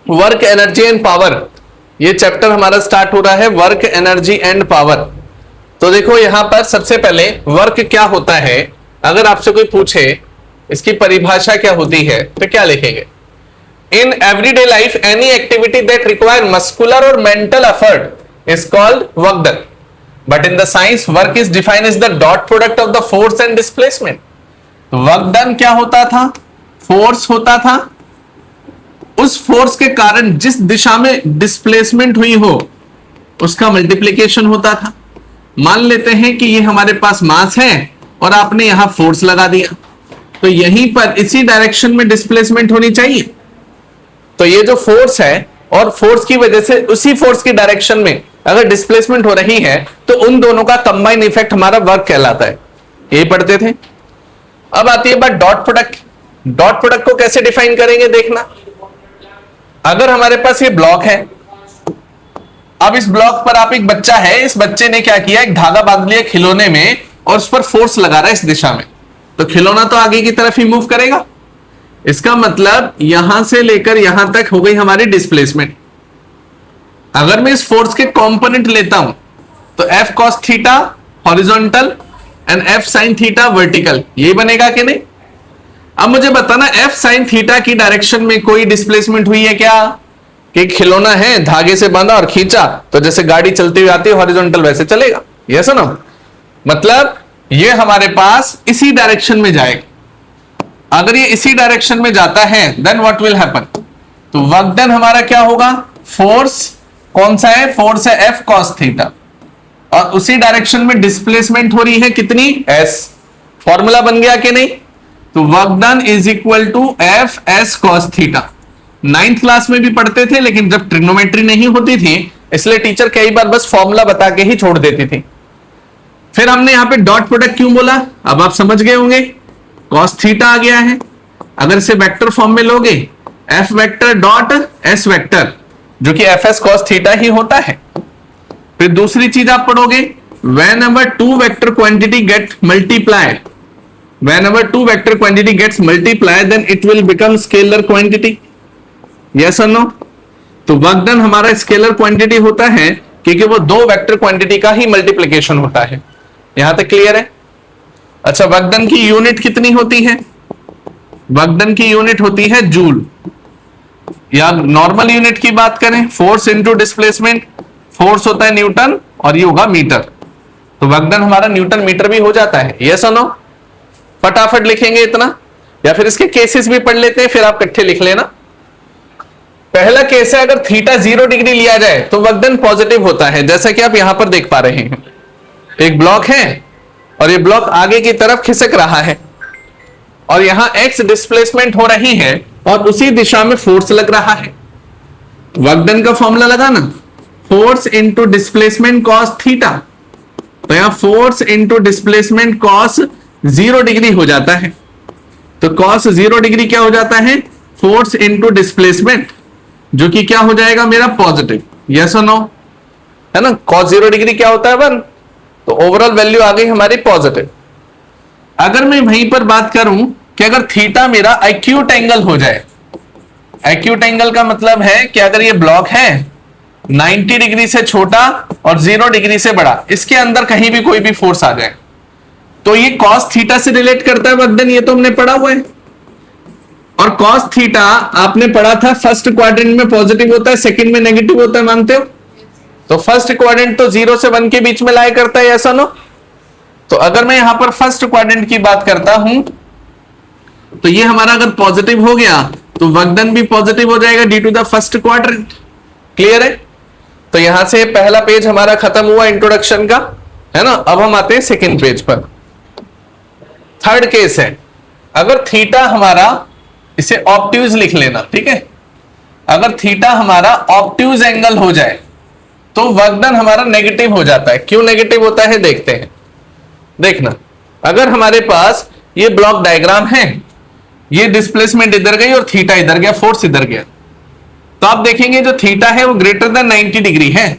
Work energy and power, ये chapter हमारा start हो रहा है, वर्क एनर्जी एंड पावर। तो देखो यहां पर सबसे पहले वर्क क्या होता है, अगर आपसे कोई पूछे इसकी परिभाषा क्या होती है तो क्या लिखेंगे? In everyday life any activity that require muscular और mental effort is called work done, but in the science work is defined as the dot product of the force and displacement. तो वर्क डन क्या होता था? Force होता था, उस force के कारण जिस दिशा में डिस्प्लेसमेंट हुई हो उसका मल्टीप्लीकेशन होता था। मान लेते हैं कि ये हमारे पास मास है और आपने यहां फोर्स लगा दिया, तो यहीं पर इसी डायरेक्शन में डिस्प्लेसमेंट होनी चाहिए। तो ये जो फोर्स है और फोर्स की वजह से उसी फोर्स की डायरेक्शन में अगर डिस्प्लेसमेंट हो रही है तो उन दोनों का कंबाइन इफेक्ट हमारा वर्क कहलाता है, यही पढ़ते थे। अब आती है बात डॉट प्रोडक्ट। डॉट प्रोडक्ट को कैसे डिफाइन करेंगे देखना। अगर हमारे पास ये ब्लॉक है, अब इस ब्लॉक पर आप एक बच्चा है, इस बच्चे ने क्या किया, एक धागा बांध लिया खिलौने में और उस पर फोर्स लगा रहा है इस दिशा में, तो खिलौना तो आगे की तरफ ही मूव करेगा। इसका मतलब यहां से लेकर यहां तक हो गई हमारी डिस्प्लेसमेंट। अगर मैं इस फोर्स के कंपोनेंट लेता हूं तो F cos theta horizontal and F sin theta vertical, यही बनेगा कि नहीं? अब मुझे बताना F sin थीटा की डायरेक्शन में कोई डिस्प्लेसमेंट हुई है क्या? कि खिलौना है, धागे से बांधा और खींचा तो जैसे गाड़ी चलती हुई आती है हॉरिजॉन्टल वैसे चलेगा, यस और नो? मतलब ये हमारे पास इसी डायरेक्शन में जाएगा। अगर ये इसी डायरेक्शन में जाता है देन व्हाट विल हैपन? तो वर्क डन हमारा क्या होगा? फोर्स कौन सा है? फोर्स है F cos थीटा और उसी डायरेक्शन में डिस्प्लेसमेंट हो रही है कितनी? S। फॉर्मूला बन गया कि नहीं? तो work done is equal to F S cos theta. 9th class में भी पढ़ते थे, लेकिन जब ट्रिग्नोमेट्री नहीं होती थी इसलिए टीचर कई बार बस फॉर्मूला बता के ही छोड़ देती थी। फिर हमने यहां पे डॉट प्रोडक्ट क्यों बोला, अब आप समझ गए होंगे। cos थीटा आ गया है, अगर इसे वेक्टर फॉर्म में लोगे F vector dot S vector, जो कि FS cos थीटा ही होता है। फिर दूसरी चीज आप पढ़ोगे, whenever two vector quantity get multiplied, whenever two vector quantity gets multiplied then it will become scalar quantity, yes or no? तो वर्क डन हमारा स्केलर क्वांटिटी होता है क्योंकि वो दो वेक्टर क्वांटिटी का ही मल्टीप्लिकेशन होता है। यहां तक क्लियर है? अच्छा, वर्क डन की यूनिट कितनी होती है? वर्क डन की यूनिट होती है जूल, या नॉर्मल यूनिट की बात करें फोर्स इनटू डिस्प्लेसमेंट, फोर्स होता है न्यूटन और ये होगा मीटर, तो वर्क डन हमारा न्यूटन मीटर भी हो जाता है, यस और नो? फटाफट लिखेंगे इतना, या फिर इसके केसेस भी पढ़ लेते हैं फिर आप इकट्ठे लिख लेना। पहला केस है, अगर थीटा 0 डिग्री लिया जाए तो वर्क डन पॉजिटिव होता है, जैसा कि आप यहां पर देख पा रहे हैं। एक ब्लॉक है और ये ब्लॉक आगे की तरफ खिसक रहा है और यहां x डिस्प्लेसमेंट हो रही है और उसी दिशा में फोर्स लग रहा है। वर्क डन का फॉर्मूला लगाना, force into displacement cos theta, तो यहां force into displacement cos 0 degree हो जाता है। तो कॉस 0 डिग्री क्या हो जाता है? फोर्स इंटू डिस्प्लेसमेंट, जो कि क्या हो जाएगा मेरा पॉजिटिव, यस और नो? है ना? कॉस 0 डिग्री क्या होता है 1, तो ओवरऑल वैल्यू आ गई हमारी पॉजिटिव। अगर मैं वहीं पर बात करूं कि अगर थीटा मेरा एक्यूट एंगल हो जाए, एक्यूट एंगल का मतलब है कि अगर ये ब्लॉक है 90 डिग्री से छोटा और 0 डिग्री से बड़ा, इसके अंदर कहीं भी कोई भी फोर्स आ जाए तो ये कॉस थीटा से रिलेट करता है वर्क डन, ये तो हमने पढ़ा हुआ है। और कॉस थीटा आपने पढ़ा था फर्स्ट क्वाड्रेंट में पॉजिटिव होता है, सेकंड में नेगेटिव होता है, मानते हो? तो फर्स्ट क्वाड्रेंट तो 0 से 1 के बीच में लाई करता है, ऐसा नो? तो अगर मैं यहां पर फर्स्ट क्वाड्रेंट की बात करता हूं तो ये हमारा अगर पॉजिटिव हो गया तो वर्क डन भी पॉजिटिव हो जाएगा due to the first quadrant. Clear है? तो यहां से पहला पेज हमारा खत्म हुआ इंट्रोडक्शन का, है ना? अब हम आते हैं सेकंड पेज पर। थर्ड केस है, अगर थीटा हमारा, इसे ऑब्ट्यूज लिख लेना, ठीक है? अगर थीटा हमारा ऑब्ट्यूज एंगल हो जाए तो वर्क डन हमारा नेगेटिव हो जाता है। क्यों नेगेटिव होता है देखते हैं। देखना, अगर हमारे पास ये ब्लॉक डायग्राम है, ये डिस्प्लेसमेंट इधर गई और थीटा इधर गया, फोर्स इधर गया, तो आप देखेंगे जो थीटा है वो ग्रेटर देन 90 डिग्री है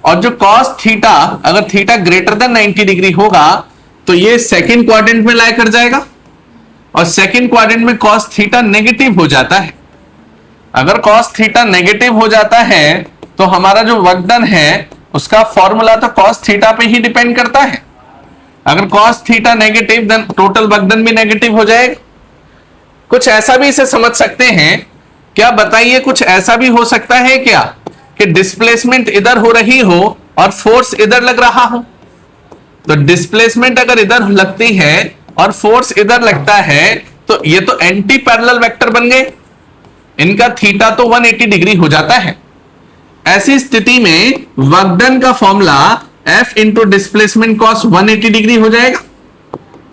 और जो कॉस थीटा, अगर थीटा ग्रेटर देन 90 डिग्री होगा तो ये सेकंड क्वाड्रेंट में लाई कर जाएगा और सेकंड क्वाड्रेंट में कॉस थीटा नेगेटिव हो जाता है। अगर cos थीटा नेगेटिव हो जाता है तो हमारा जो वर्क डन है उसका फॉर्मूला तो cos थीटा पे ही डिपेंड करता है। अगर cos theta negative then total work done भी नेगेटिव हो जाएगा। कुछ ऐसा भी इसे समझ सकते हैं क्या, बताइए, कुछ ऐसा भी हो सकता है क्या कि डिस्प्लेसमेंट इधर हो रही हो और फोर्स इधर लग रहा हो। तो डिस्प्लेसमेंट अगर इधर लगती है और फोर्स इधर लगता है तो ये तो एंटी पैरेलल वेक्टर बन गए, इनका थीटा तो 180 डिग्री हो जाता है। ऐसी स्थिति में वर्क डन का formula F into displacement cos 180 degree हो जाएगा।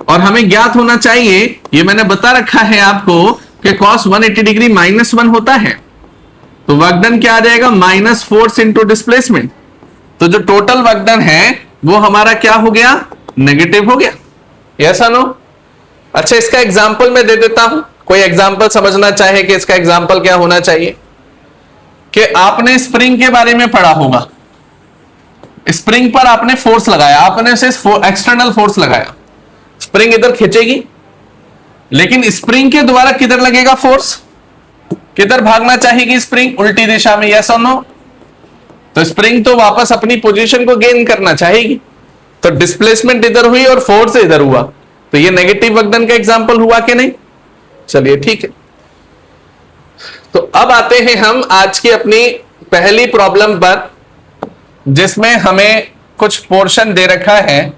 और हमें ज्ञात होना चाहिए, ये मैंने बता रखा है आपको कि कॉस 180 डिग्री -1 होता है। तो वर्क डन क्या आ जाएगा, माइनस फोर्स इंटू डिस्प्लेसमेंट। तो जो टोटल वर्क डन है वो हमारा क्या हो गया, नेगेटिव हो गया। Yes no? अच्छा, इसका एग्जांपल मैं दे देता हूं। कोई एग्जांपल समझना चाहे कि इसका एग्जांपल क्या होना चाहिए, कि आपने स्प्रिंग के बारे में पढ़ा होगा। स्प्रिंग पर आपने फोर्स लगाया, आपने से एक्सटर्नल फोर्स लगाया, स्प्रिंग इधर खींचेगी, लेकिन स्प्रिंग के द्वारा किधर लगेगा फोर्स, किधर भागना चाहेगी स्प्रिंग, उल्टी दिशा में। यस और नो? तो स्प्रिंग तो वापस अपनी पोजीशन को गेन करना चाहेगी। तो डिस्प्लेसमेंट इधर हुई और फोर्स इधर हुआ, तो ये नेगेटिव वर्क डन का एग्जांपल हुआ कि नहीं? चलिए ठीक है। तो अब आते हैं हम आज की अपनी पहली प्रॉब्लम पर, जिसमें हमें कुछ पोर्शन दे रखा है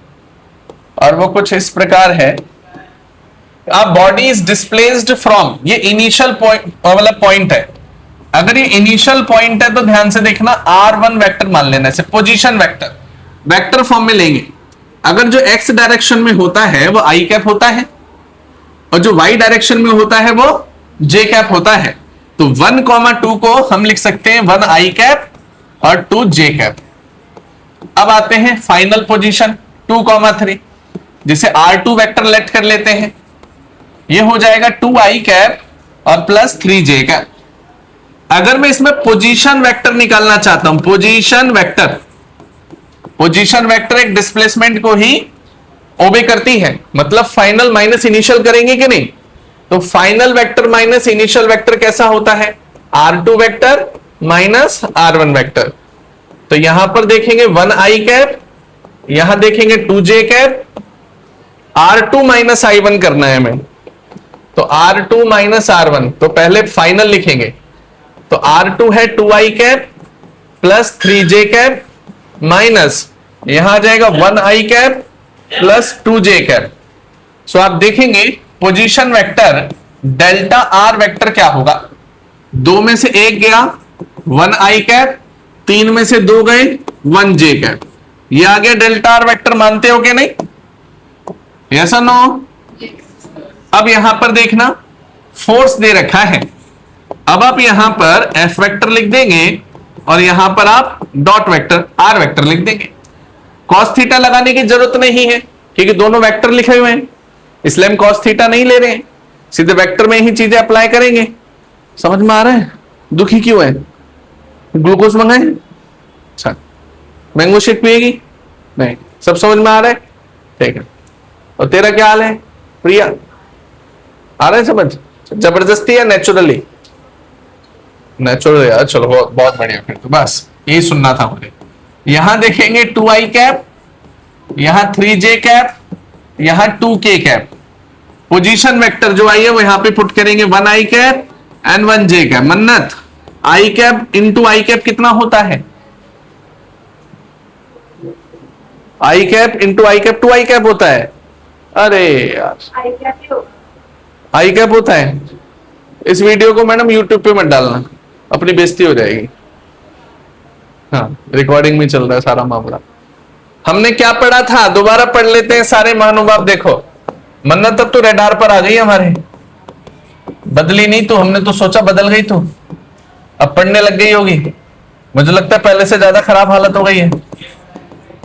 और वो कुछ इस प्रकार है। A body is displaced from, ये इनिशियल पॉइंट वाला पॉइंट है। अगर ये इनिशियल पॉइंट है तो ध्यान से देखना, R1 वेक्टर मान लेना, इसे पोजीशन वेक्टर वेक्टर फॉर्म में लेंगे। अगर जो x डायरेक्शन में होता है वो i कैप होता है और जो y डायरेक्शन में होता है वो j कैप होता है। तो 1,2 को हम लिख सकते हैं 1 i कैप और 2 j कैप। अब आते हैं फाइनल पोजीशन 2,3, जिसे R2 वेक्टर लेट कर लेते हैं। ये हो जाएगा 2 i कैप और प्लस 3 j कैप। अगर मैं इसमें पोजीशन वेक्टर निकालना चाहता हूं, पोजीशन वेक्टर एक डिस्प्लेसमेंट को ही ओबे करती है, मतलब फाइनल माइनस इनिशियल करेंगे कि नहीं? तो final vector minus initial vector कैसा होता है, R2 vector minus R1 vector. तो यहां पर देखेंगे 1 i कैप, यहां देखेंगे 2 j cap, R2 minus I1 करना है हमें, तो R2 माइनस R1। तो पहले फाइनल लिखेंगे, तो R2 है 2 i cap plus 3 j cap minus यहां आ जाएगा 1 i cap plus 2 j cap. So आप देखेंगे position vector delta R vector क्या होगा, 2 में से 1 गया 1 i कैप, 3 में से 2 गए 1 j कैप। ये आ गया डेल्टा R वेक्टर। मानते हो कि नहीं? यस और नो? अब यहां पर देखना, फोर्स दे रखा है। अब आप यहां पर F वेक्टर लिख देंगे और यहां पर आप डॉट वेक्टर R वेक्टर लिख देंगे। कॉस थीटा लगाने की जरूरत नहीं है क्योंकि दोनों वेक्टर लिखे हुए हैं, इसलिए हम कॉस थीटा नहीं ले रहे हैं, सीधे वेक्टर में ही चीजें अप्लाई करेंगे। समझ में आ रहा है? दुखी क्यों है? ग्लूकोज मंगाए? अच्छा, मैंगो शेक पिएगी? नहीं। सब समझ में आ रहा है? ठीक है। और तेरा क्या हाल है प्रिया? आ रहा है समझ? जबरदस्ती या नेचुरली? नेचुरल यार, चलो बहुत बढ़िया। फिर तो बस यही सुनना था मुझे। यहां देखेंगे 2 i कैप, यहां 3 j कैप, यहां 2 k कैप। पोजीशन वेक्टर जो आई है वो यहां पे पुट करेंगे 1 i cap and 1 j cap. मन्नत, i cap into i cap कितना होता है? i cap into i cap 2 i cap होता है। अरे यार, i कैप होता है। इस वीडियो को मैडम यूट्यूब पे मत डालना, अपनी बेइज्जती हो जाएगी। हाँ, रिकॉर्डिंग में चल रहा है सारा मामला। हमने क्या पढ़ा था, दोबारा पढ़ लेते हैं सारे महानुभाव। देखो मन्नत, अब तो रेडार पर आ गई हमारे, बदली नहीं तो, हमने तो सोचा बदल गई तो अब पढ़ने लग गई होगी। मुझे लगता है पहले से ज्यादा खराब हालत हो गई है।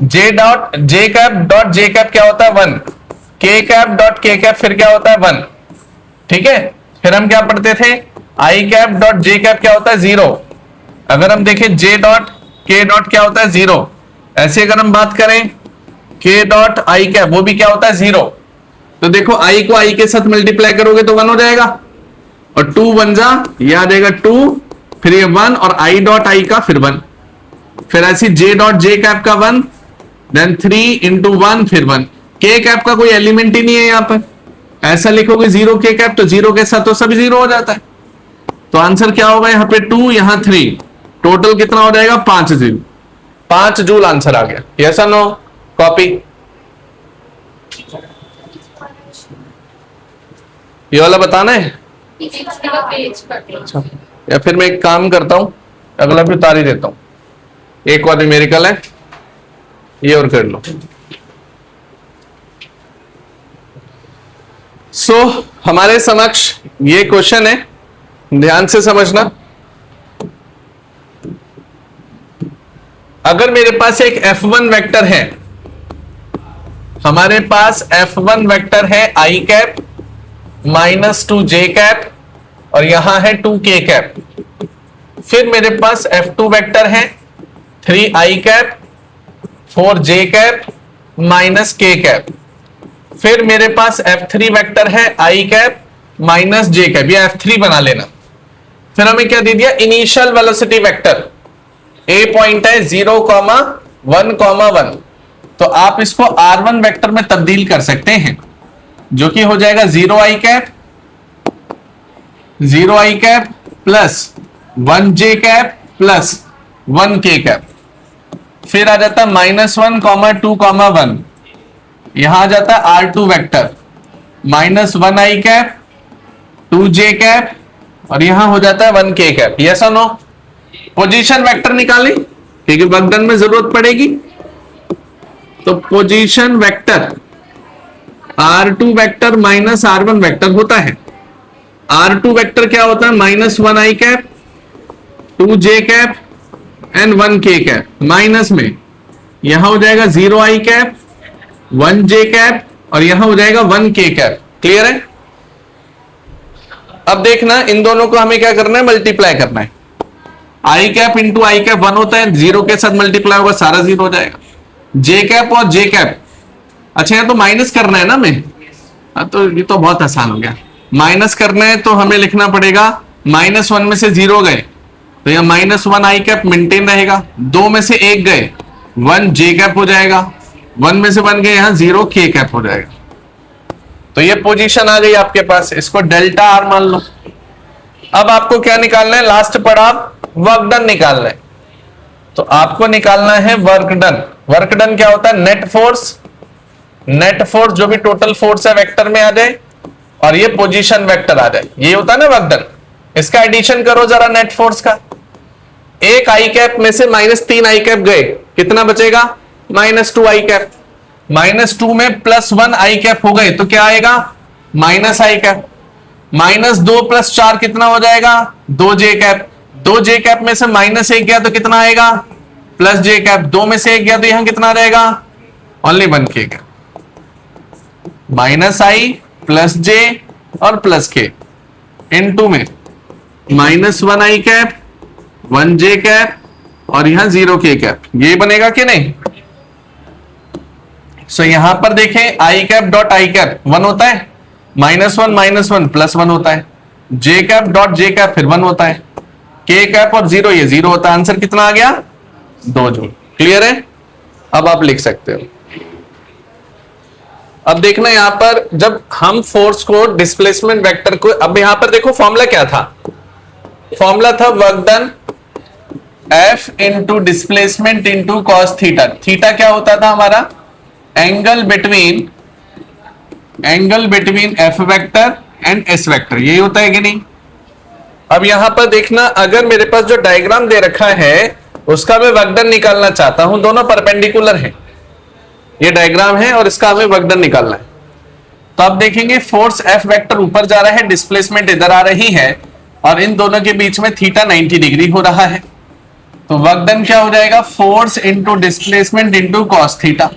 J dot J cap dot J cap क्या होता है 1, के कैप डॉट के कैप फिर क्या होता है 1। ठीक है, फिर हम क्या पढ़ते थे, आई कैप डॉट जे कैप क्या होता है 0। अगर हम देखें जे डॉट के डॉट क्या होता है 0। ऐसे अगर हम बात करें के डॉट आई कैप, वो भी क्या होता है 0। तो देखो i को i के साथ मल्टीप्लाई करोगे तो 1 हो जाएगा और 2 1 जा, ये आ जाएगा 2 फिर ये 1 और आई डॉट आई का फिर 1, फिर ऐसी जे डॉट जे कैप का 1, देन 3 इंटू 1 फिर 1। के कैप का कोई एलिमेंट ही नहीं है यहां पर, ऐसा लिखोगे 0 के कैप तो 0 के साथ तो सभी 0 हो जाता है। तो आंसर क्या होगा यहाँ पे 2, यहां 3, टोटल कितना हो जाएगा 5 जूल। 5 जूल आंसर आ गया। यस और नो? कॉपी। ये वाला बताना है? अच्छा, या फिर मैं एक काम करता हूं, अगला भी उतार ही देता हूं। एक और न्यूमेरिकल है, ये और कर लो। हमारे समक्ष ये क्वेश्चन है, ध्यान से समझना। अगर मेरे पास एक F1 वेक्टर है, हमारे पास F1 वेक्टर है आई कैप -2 जे कैप और यहां है 2 के कैप। फिर मेरे पास F2 वेक्टर है 3 आई कैप 4 जे कैप -k कैप। फिर मेरे पास F3 वेक्टर है आई कैप -j कैप, या F3 बना लेना। फिर हमें क्या दे दिया? Initial velocity vector. A point है 0, 1, 1। तो आप इसको R1 वेक्टर में तब्दील कर सकते हैं, जो कि हो जाएगा 0 आई कैप प्लस 1 जे कैप प्लस 1 के कैप। फिर आ जाता -1, 2, 1। यहां आ जाता है R2 वेक्टर -1 आई कैप 2 जे कैप और यहां हो जाता है 1 के कैप। यस और नो? पोजीशन वेक्टर निकालें क्योंकि वर्कडन में जरूरत पड़ेगी। तो position vector R2 vector minus R1 vector होता है। R2 वेक्टर क्या होता है? -1 आई कैप 2 जे कैप एंड 1 के कैप। माइनस में यहां हो जाएगा 0 आई कैप 1 जे कैप और यहां हो जाएगा 1 के कैप। क्लियर है? अब देखना, इन दोनों को हमें क्या करना है? मल्टीप्लाई करना है। आई कैप इंटू आई कैप 1 होता है, 0 के साथ मल्टीप्लाई होगा, सारा 0 हो जाएगा। जे कैप और जे कैप, अच्छा ये तो माइनस करना है ना मैं, तो ये तो बहुत आसान हो गया। माइनस करना है तो हमें लिखना पड़ेगा -1 में से 0 गए तो यह -1 आई कैप मेंटेन रहेगा, 2 में से 1 गए 1 जे कैप हो जाएगा, 1 में से 1 गए यहां 0 के कैप हो जाएगा। तो ये पोजीशन आ गई आपके पास, इसको डेल्टा आर मान लो। अब आपको क्या निकालना है? लास्ट पड़ाव वर्क डन निकालना है। तो आपको निकालना है वर्क डन। वर्क डन क्या होता है? नेट फोर्स जो भी टोटल फोर्स है वेक्टर में आ जाए और ये पोजीशन वेक्टर आ जाए, ये होता है ना वर्क डन। इसका एडिशन करो जरा नेट फोर्स का। एक आई कैप में से -3 आई कैप गए, कितना बचेगा? -2 आई कैप। -2 में +1 आई कैप हो गए तो क्या आएगा? माइनस आई कैप। -2 + 4 कितना हो जाएगा? 2 जे कैप। 2 जे कैप में से -1 गया तो कितना आएगा? +j cap. 2 में से 1 गया तो यहां कितना रहेगा? ओनली 1 के कैप। -i +j और +k इनटू में -1 आई कैप 1 जे कैप और यहां 0 के कैप। ये बनेगा कि नहीं? सो यहां पर देखें आई कैप डॉट आई कैप 1 होता है, -1 +1 होता है, जे कैप डॉट जे कैप फिर 1 होता है, के कैप और 0 ये 0 होता है। आंसर कितना आ गया? 2 जूल। क्लियर है? अब आप लिख सकते हो। अब देखना यहां पर जब हम फोर्स को डिस्प्लेसमेंट वेक्टर को, अब यहां पर देखो फॉर्मूला क्या था? फॉर्मूला था work done F into displacement into cos theta. Theta क्या होता था हमारा? Angle between F vector and S vector, यही होता है कि नहीं? अब यहां पर देखना, अगर मेरे पास जो डायग्राम दे रखा है उसका मैं वर्क डन निकालना चाहता हूं, दोनों परपेंडिकुलर हैं, ये डायग्राम है और इसका हमें वर्क डन निकालना है। तो आप देखेंगे फोर्स F वेक्टर ऊपर जा रहा है, डिस्प्लेसमेंट इधर आ रही है और इन दोनों के बीच में थीटा 90 डिग्री हो रहा है। तो वर्क डन क्या हो जाएगा? Force into displacement into cos theta.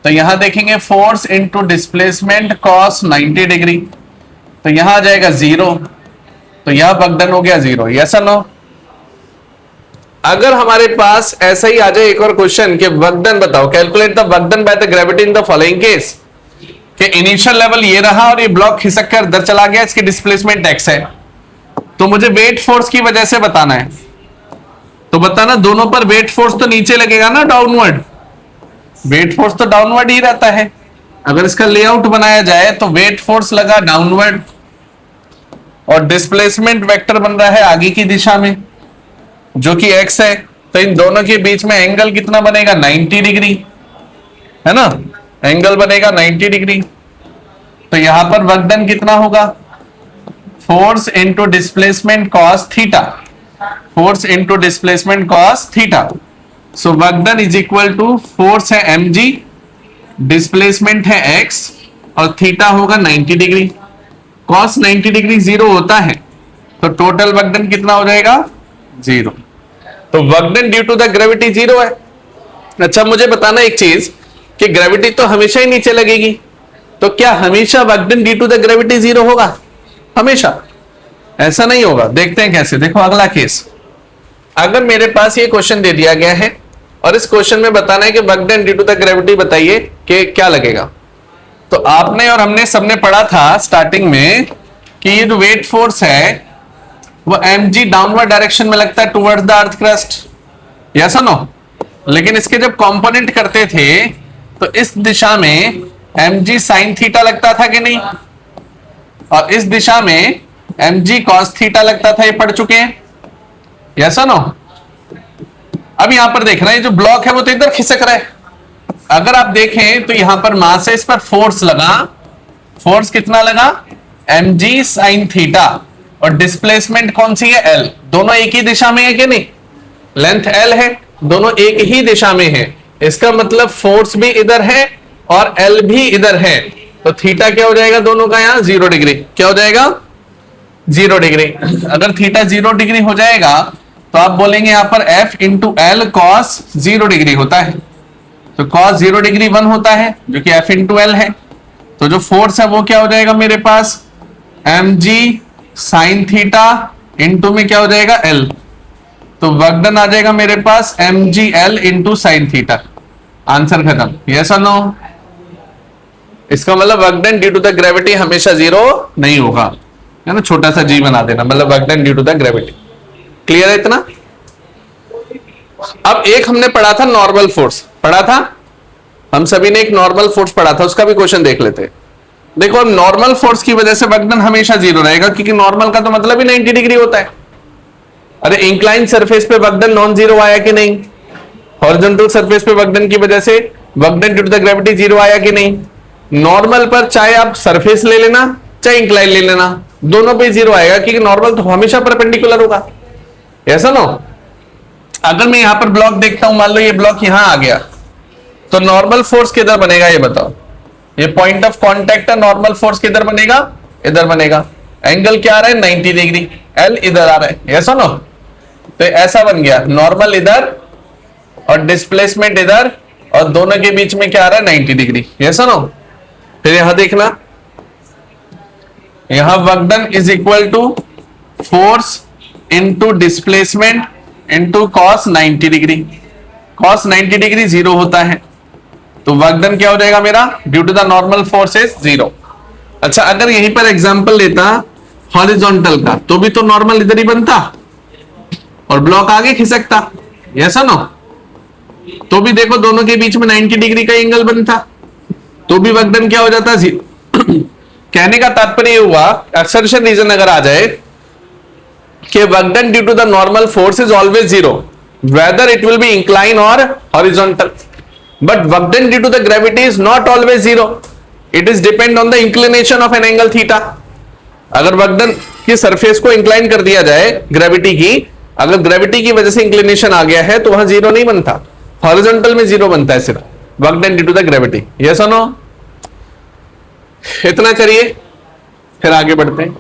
तो यहां देखेंगे force into displacement cos 90 degree, तो यहां आ जाएगा 0, तो यह वर्क डन हो गया 0। यस और नो? अगर हमारे पास ऐसा ही आ जाए एक और क्वेश्चन कि वर्क डन बताओ, calculate the work done by the gravity in the following case, कि इनिशियल लेवल ये रहा और ये ब्लॉक खिसक कर इधर चला गया, इसकी डिस्प्लेसमेंट x है, तो मुझे वेट फोर्स की वजह से बताना है। तो बताना दोनों पर वेट फोर्स तो नीचे लगेगा ना, डाउनवर्ड। वेट फोर्स तो डाउनवर्ड ही रहता है। अगर इसका लेआउट बनाया जाए तो वेट फोर्स लगा डाउनवर्ड और डिस्प्लेसमेंट वेक्टर बन रहा है आगे की दिशा में जो कि x है। तो इन दोनों के बीच में एंगल कितना बनेगा, 90 डिग्री, है ना। एंगल बनेगा 90 डिग्री। तो यहां पर वर्क डन कितना होगा, force into displacement cos theta, force into displacement cos theta. So work done is equal to force है mg, डिस्प्लेसमेंट है x और थीटा होगा 90 डिग्री। कॉस 90 डिग्री 0 होता है तो टोटल वर्क डन कितना हो जाएगा, 0। तो work done due to the gravity 0 है। अच्छा मुझे बताना एक चीज कि ग्रेविटी तो हमेशा ही नीचे लगेगी, तो क्या हमेशा work done due to the gravity 0 होगा? हमेशा ऐसा नहीं होगा। देखते हैं कैसे। देखो अगला केस, अगर मेरे पास ये क्वेश्चन दे दिया गया है और इस क्वेश्चन में बताना है कि work done due to the gravity बताइए कि क्या लगेगा। तो आपने और हमने सबने पढ़ा था स्टार्टिंग में कि ये जो वेट फोर्स है वो mg डाउनवर्ड डायरेक्शन में लगता है towards the earth crust, yes और नो। लेकिन इसके जब कंपोनेंट करते थे तो इस दिशा में mg साइन थीटा लगता था कि नहीं, और इस दिशा में mg कॉस थीटा लगता था। ये पढ़ चुके हैं, यस और नो। अब यहां पर देख रहे हैं जो ब्लॉक है वो तो इधर खिसक रहा है। अगर आप देखें तो यहां पर मास है, इस पर फोर्स लगा, फोर्स कितना लगा, mg साइन थीटा, और डिस्प्लेसमेंट कौन सी है, l। दोनों एक ही दिशा में है कि नहीं, लेंथ l है, दोनों एक ही दिशा में है। इसका मतलब फोर्स भी इधर है और l भी इधर है। तो थीटा क्या हो जाएगा दोनों का, यहां 0 डिग्री। क्या हो जाएगा, 0 डिग्री। अगर थीटा 0 डिग्री हो जाएगा तो आप बोलेंगे यहां पर f into L cos 0 degree होता है। तो कॉस 0 डिग्री 1 होता है जो कि f इंटू एल है। तो जो फोर्स है वो क्या हो जाएगा मेरे पास, mg साइन थीटा इंटू में क्या हो जाएगा, l। तो वर्क डन आ जाएगा मेरे पास mg l into sine theta. Answer खत्म, यस और नो। इसका मतलब work done due to the gravity हमेशा 0 नहीं होगा, है ना। छोटा सा g बना देना, मतलब work done due to the gravity. Clear है इतना। अब एक हमने पढ़ा था नॉर्मल फोर्स, पढ़ा था हम सभी ने, एक नॉर्मल फोर्स पढ़ा था, उसका भी क्वेश्चन देख लेते हैं। देखो अब नॉर्मल फोर्स की वजह से वर्क डन हमेशा 0 रहेगा, क्योंकि नॉर्मल का तो मतलब ही 90 डिग्री होता है। अरे इंक्लाइन सरफेस पे वर्क डन नॉन जीरो आया कि नहीं, हॉरिजॉन्टल सरफेस पे वर्क डन की वजह से work done due to the gravity 0 आया कि नहीं। नॉर्मल पर चाहे आप सरफेस ले लेना चाहे इंक्लाइन ले लेना, दोनों पे 0 आएगा, क्योंकि नॉर्मल तो हमेशा परपेंडिकुलर होगा, ऐसा ना। अगर मैं यहां पर ब्लॉक देखता हूं, मान लो ये ब्लॉक यहां आ गया, तो नॉर्मल फोर्स किधर बनेगा ये बताओ। ये पॉइंट ऑफ कांटेक्ट है, नॉर्मल फोर्स किधर बनेगा, इधर बनेगा। एंगल क्या आ रहा है, 90 डिग्री, एल इधर आ रहा है, ऐसा ना। तो ऐसा बन गया, नॉर्मल इधर और डिस्प्लेसमेंट इधर, और दोनों के बीच में क्या आ रहा है, 90 डिग्री, ऐसा ना। फिर यहां देखना, यहां work done is equal to force into displacement into cos 90 degree. Cos 90 degree 0 होता है, तो वर्क डन क्या हो जाएगा मेरा, due to the normal force is 0। अच्छा अगर यहीं पर एग्जांपल लेता हॉरिजॉन्टल का, तो भी तो नॉर्मल इधर ही बनता और ब्लॉक आगे खिसकता, ऐसा ना। तो भी देखो दोनों के बीच में 90 डिग्री का एंगल बनता, तो भी वर्क डन क्या हो जाता, 0। कहने का तात्पर्य हुआ, असर्शन रीजन अगर आ जाए कि work done due to the normal force is always 0 whether it will be incline or horizontal, but work done due to the gravity is not always 0, it is depend on the inclination of an angle theta। अगर work done की surface को incline कर दिया जाए gravity की, अगर gravity की वजह से इंक्लिनेशन आ गया है तो वहां 0 नहीं बनता, हॉरिजॉन्टल में 0 बनता है सिर्फ, work done due to the gravity, yes और नो। इतना करिए फिर आगे बढ़ते हैं।